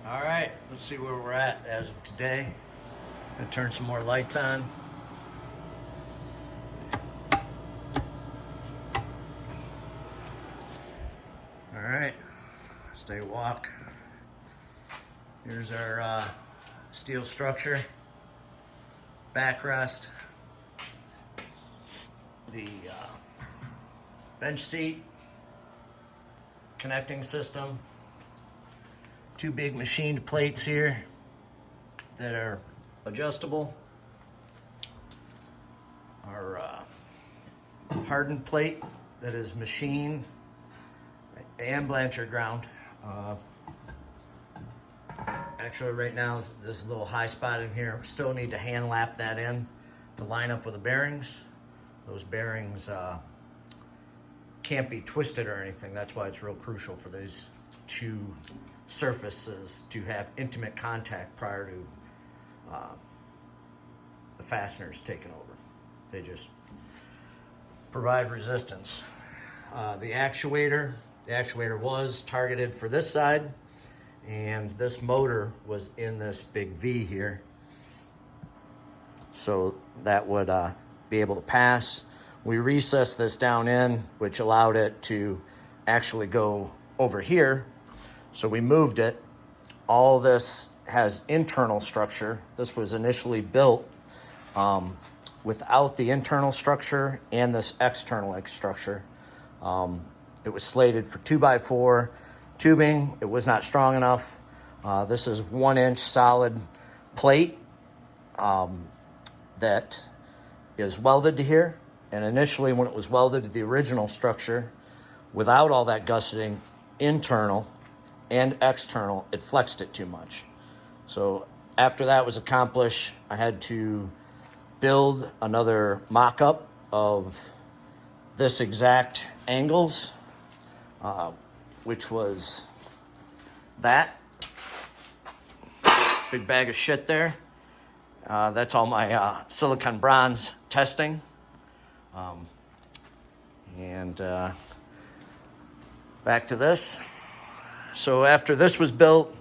All right, let's see where we're at as of today. Gonna turn some more lights on. All right, stay walk. Here's our steel structure, backrest, the bench seat, connecting system, two big machined plates here that are adjustable. Our hardened plate that is machined and Blanchard ground. Actually, right now, there's a little high spot in here. Still need to hand lap that in to line up with the bearings. Those bearings can't be twisted or anything. That's why it's real crucial for these two surfaces to have intimate contact prior to the fasteners taking over. They just provide resistance. The actuator was targeted for this side, and this motor was in this big V here, so that would be able to pass. We recessed this down in, which allowed it to actually go over here, so we moved it. All this has internal structure. This was initially built without the internal structure and this external structure. It was slated for 2x4 tubing. It was not strong enough. This is 1-inch solid plate that is welded to here. And initially, when it was welded to the original structure, without all that gusseting, internal and external, it flexed it too much. So after that was accomplished, I had to build another mock-up of this exact angles, which was that big bag of shit there. That's all my silicon bronze testing. Back to this. So after this was built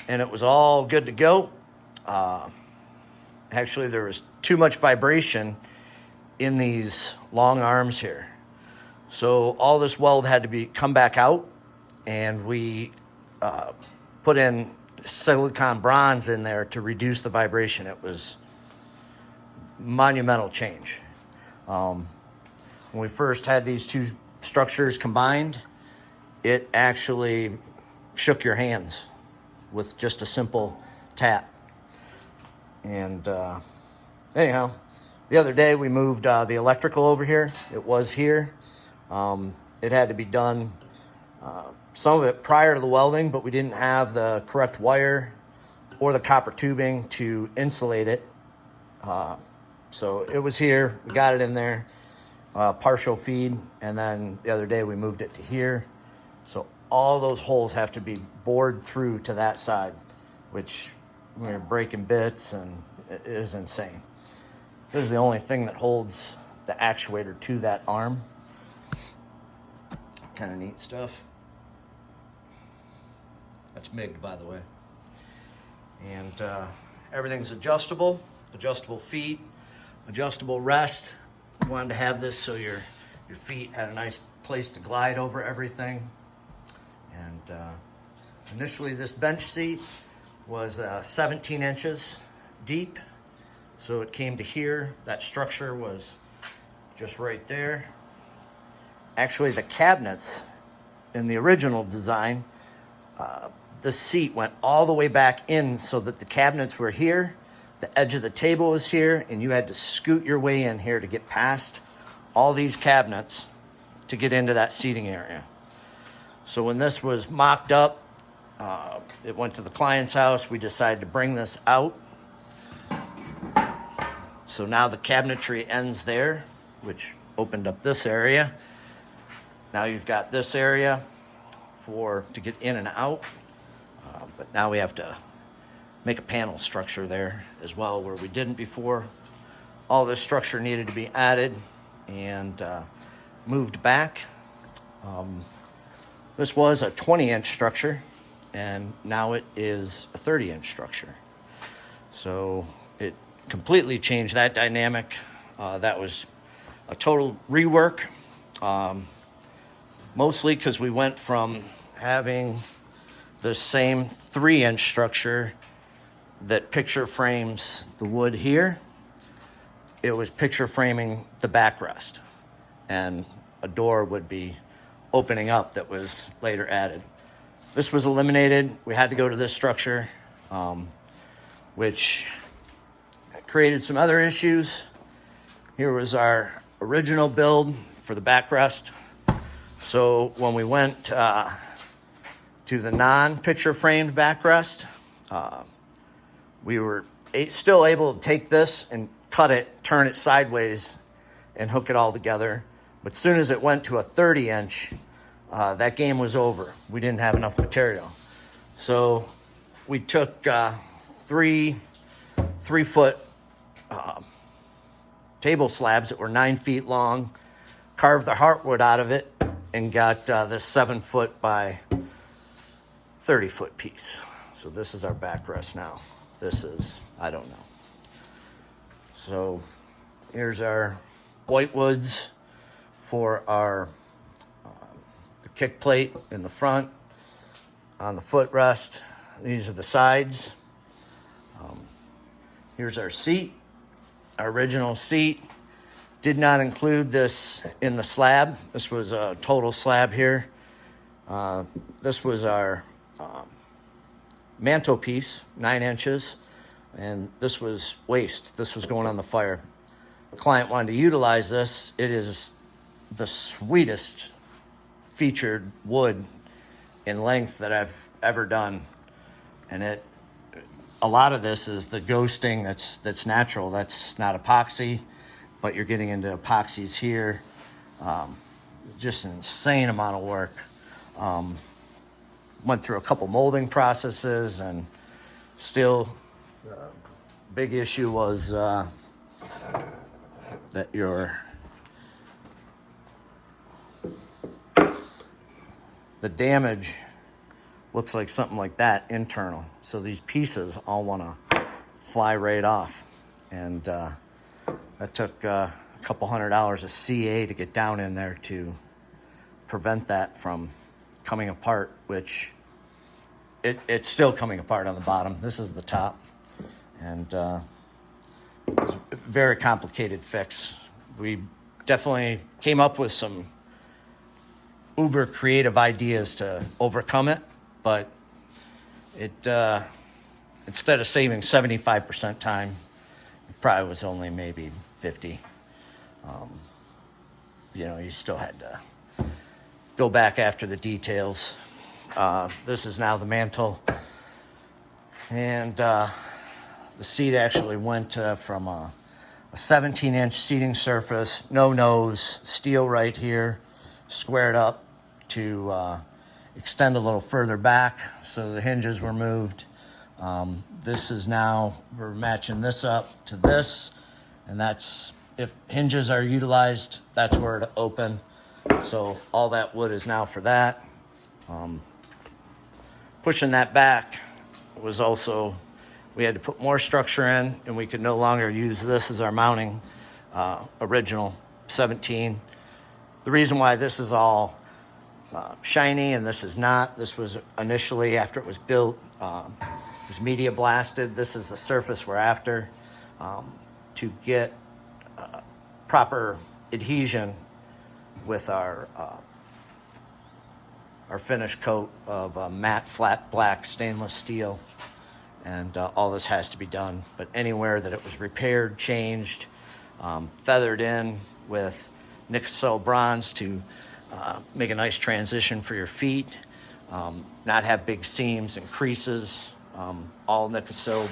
and it was all good to go, actually there was too much vibration in these long arms here. So all this weld had to come back out, and we put in silicon bronze in there to reduce the vibration. It was monumental change. When we first had these two structures combined, it actually shook your hands with just a simple tap. And anyhow, the other day we moved the electrical over here. It was here. It had to be done, some of it prior to the welding, but we didn't have the correct wire or the copper tubing to insulate it. So it was here. We got it in there, partial feed, and then the other day we moved it to here. So all those holes have to be bored through to that side, which we're breaking bits, and it is insane. This is the only thing that holds the actuator to that arm. Kind of neat stuff. That's MIG, by the way. And everything's adjustable feet, adjustable rest. Wanted to have this so your feet had a nice place to glide over everything. And initially this bench seat was 17 inches deep. So it came to here. That structure was just right there. Actually, the cabinets in the original design, the seat went all the way back in so that the cabinets were here, the edge of the table was here, and you had to scoot your way in here to get past all these cabinets to get into that seating area. So when this was mocked up, it went to the client's house. We decided to bring this out. So now the cabinetry ends there, which opened up this area. Now you've got this area to get in and out, but now we have to make a panel structure there as well, where we didn't before. All this structure needed to be added and moved back. This was a 20-inch structure, and now it is a 30-inch structure. So it completely changed that dynamic. That was a total rework, mostly because we went from having the same 3-inch structure that picture frames the wood here. It was picture framing the backrest, and a door would be opening up that was later added. This was eliminated. We had to go to this structure, which created some other issues. Here was our original build for the backrest. So when we went to the non-picture framed backrest, we were still able to take this and cut it, turn it sideways, and hook it all together. But as soon as it went to a 30-inch, that game was over. We didn't have enough material. So we took 3-foot table slabs that were 9 feet long, carved the heartwood out of it, and got this 7-foot by 30-foot piece. So this is our backrest now. This is, I don't know. So here's our whitewoods for our the kick plate in the front, on the footrest. These are the sides. Here's our seat. Our original seat did not include this in the slab. This was a total slab here. This was our mantelpiece, 9 inches, and this was waste. This was going on the fire. The client wanted to utilize this. It is the sweetest featured wood in length that I've ever done, and a lot of this is the ghosting that's natural. That's not epoxy, but you're getting into epoxies here. Just an insane amount of work. Went through a couple molding processes, and still big issue was that the damage looks like something like that internal. So these pieces all want to fly right off. And that took a couple $100 of CA to get down in there to prevent that from coming apart, which it's still coming apart on the bottom. This is the top. And it's a very complicated fix. We definitely came up with some uber creative ideas to overcome it, but it instead of saving 75% time, it probably was only maybe 50. You still had to go back after the details. This is now the mantle, and the seat actually went from a 17-inch seating surface, no nose, steel right here, squared up, to extend a little further back, so the hinges were moved. This is now, we're matching this up to this, and that's, if hinges are utilized, that's where to open. So all that wood is now for that. Pushing that back was also, we had to put more structure in, and we could no longer use this as our mounting, original 17. The reason why this is all shiny and this is not, this was initially, after it was built, it was media blasted. This is the surface we're after, to get proper adhesion with our finish coat of matte flat black stainless steel. And all this has to be done. But anywhere that it was repaired, changed, feathered in with Nickel bronze to make a nice transition for your feet, not have big seams and creases, all nickel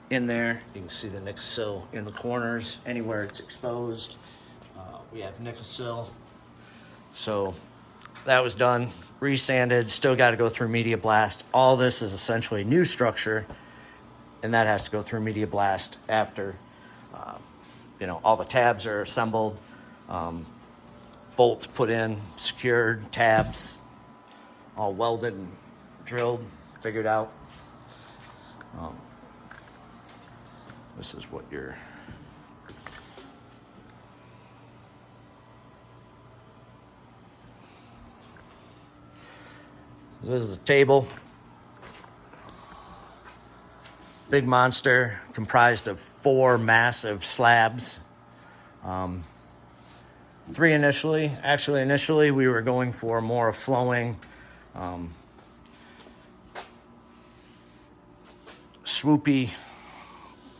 in there. You can see the nickel in the corners, anywhere it's exposed. We have nickel. So that was done, resanded, still got to go through media blast. All this is essentially new structure, and that has to go through media blast after, all the tabs are assembled, bolts put in, secured, tabs all welded and drilled, figured out. This is what you're... This is a table. Big monster comprised of 4 massive slabs. 3 initially. Actually, initially we were going for more flowing, swoopy,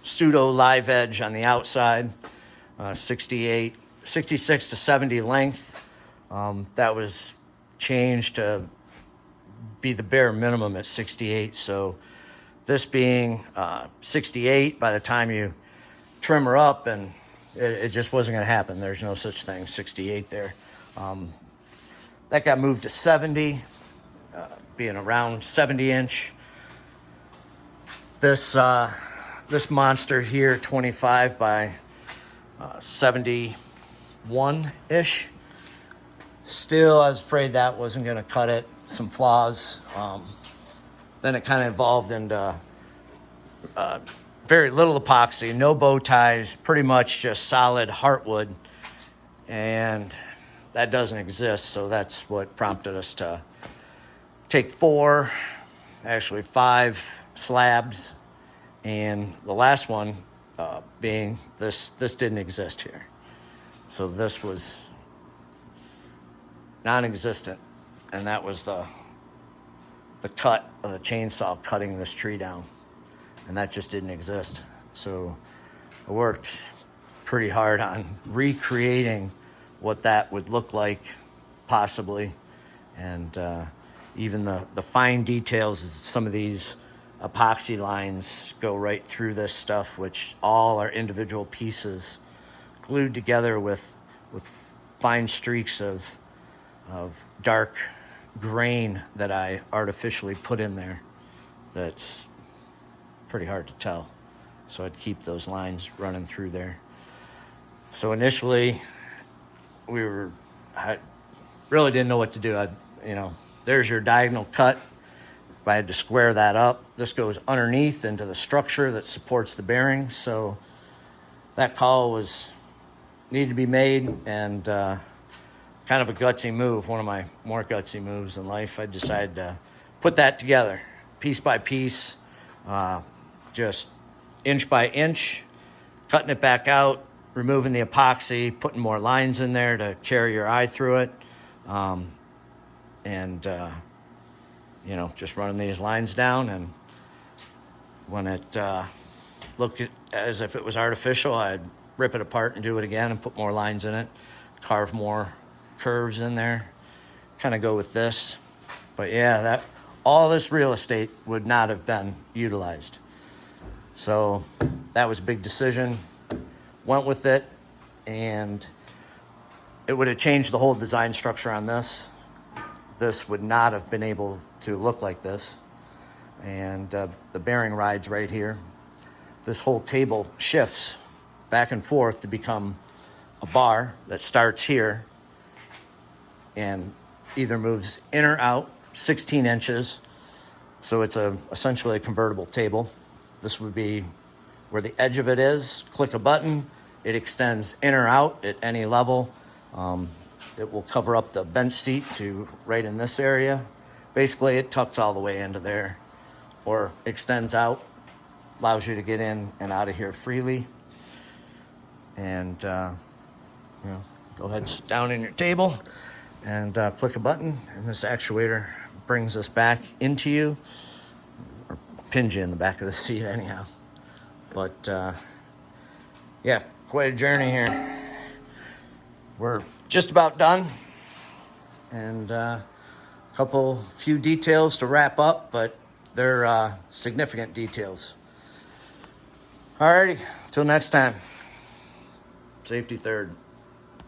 pseudo live edge on the outside. 66 to 70 length. That was changed to be the bare minimum at 68. So this being 68, by the time you trim her up, and it just wasn't going to happen. There's no such thing, 68 there. That got moved to 70, being around 70 inch. This monster here, 25 by 71-ish. Still, I was afraid that wasn't going to cut it. Some flaws. Then it kind of evolved into very little epoxy, no bow ties, pretty much just solid heartwood. And that doesn't exist, so that's what prompted us to take 4, actually 5 slabs. And the last one being this didn't exist here. So this was non-existent. And that was the cut of the chainsaw cutting this tree down. And that just didn't exist. So I worked pretty hard on recreating what that would look like, possibly. And even the fine details, some of these epoxy lines go right through this stuff, which all are individual pieces glued together with fine streaks of dark grain that I artificially put in there. That's pretty hard to tell. So I'd keep those lines running through there. So initially, I really didn't know what to do. There's your diagonal cut. If I had to square that up, this goes underneath into the structure that supports the bearings. So that call needed to be made, and kind of a gutsy move, one of my more gutsy moves in life. I decided to put that together piece by piece, just inch by inch, cutting it back out, removing the epoxy, putting more lines in there to carry your eye through it, and just running these lines down. And when it looked as if it was artificial, I'd rip it apart and do it again and put more lines in it, carve more curves in there, kind of go with this. But yeah, all this real estate would not have been utilized. So that was a big decision. Went with it, and it would have changed the whole design structure on this. This would not have been able to look like this. And the bearing rides right here. This whole table shifts back and forth to become a bar that starts here and either moves in or out 16 inches. So it's essentially a convertible table. This would be where the edge of it is. Click a button, it extends in or out at any level. It will cover up the bench seat to right in this area. Basically, it tucks all the way into there, or extends out, allows you to get in and out of here freely. And go ahead, sit down in your table and click a button, and this actuator brings us back into you, or pins you in the back of the seat anyhow. But yeah, quite a journey here. We're just about done, and few details to wrap up, but they're significant details. Alrighty, till next time. Safety third.